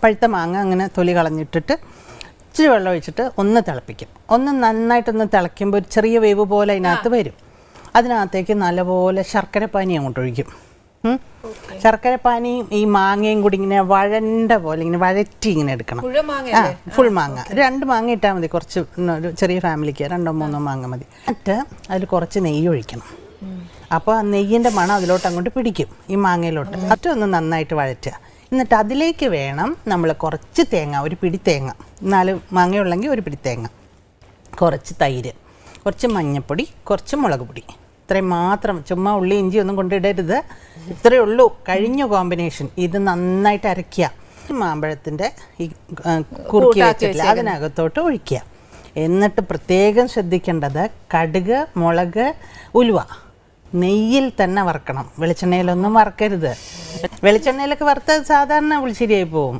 പഴുത്ത മാങ്ങ അങ്ങനെ തൊലി കളഞ്ഞിട്ടിട്ട് ഇച്ചിരി വെള്ളം ഒഴിച്ചിട്ട് ഒന്ന് തിളപ്പിക്കും. ഒന്ന് നന്നായിട്ടൊന്ന് തിളയ്ക്കുമ്പോൾ ഒരു ചെറിയ വേവ് പോലെ അതിനകത്ത് വരും. അതിനകത്തേക്ക് നല്ലപോലെ ശർക്കരപ്പാനി അങ്ങോട്ട് ഒഴിക്കും. ശർക്കരപ്പാനിയും ഈ മാങ്ങയും കൂടി ഇങ്ങനെ വഴണ്ട പോലെ ഇങ്ങനെ വഴറ്റി ഇങ്ങനെ എടുക്കണം. ഫുൾ മാങ്ങ 2 മാങ്ങ ഇട്ടാൽ മതി. കുറച്ച് ഒരു ചെറിയ ഫാമിലിക്ക് 2-3 മാങ്ങ മതി. എന്നിട്ട് അതിൽ കുറച്ച് നെയ്യ് ഒഴിക്കണം. അപ്പോൾ ആ നെയ്യിൻ്റെ മണം അതിലോട്ട് അങ്ങോട്ട് പിടിക്കും, ഈ മാങ്ങയിലോട്ട്. മറ്റൊന്ന് നന്നായിട്ട് വഴറ്റുക. എന്നിട്ട് അതിലേക്ക് വേണം നമ്മൾ കുറച്ച് തേങ്ങ, ഒരു പിടി തേങ്ങ, 4 മാങ്ങയുള്ളെങ്കിൽ ഒരു പിടി തേങ്ങ, കുറച്ച് തൈര്, കുറച്ച് മഞ്ഞൾപ്പൊടി, കുറച്ച് മുളക് പൊടി. ഇത്രയും മാത്രം. ചുമ്മാ ഉള്ളി ഇഞ്ചി ഒന്നും കൊണ്ടിടരുത്. ഇത്രയേ ഉള്ളൂ. കഴിഞ്ഞ കോമ്പിനേഷൻ. ഇത് നന്നായിട്ട് അരയ്ക്കുക. മാമ്പഴത്തിൻ്റെ ഈ കുറുക്കി വെച്ചിട്ടില്ല അതിനകത്തോട്ട് ഒഴിക്കുക. എന്നിട്ട് പ്രത്യേകം ശ്രദ്ധിക്കേണ്ടത് കടുക്, മുളക്, ഉലുവ നെയ്യിൽ തന്നെ വറുക്കണം. വെളിച്ചെണ്ണയിലൊന്നും വറുക്കരുത്. വെളിച്ചെണ്ണയിലൊക്കെ വറുത്തത് സാധാരണ പുളിശ്ശേരിയായി പോവും.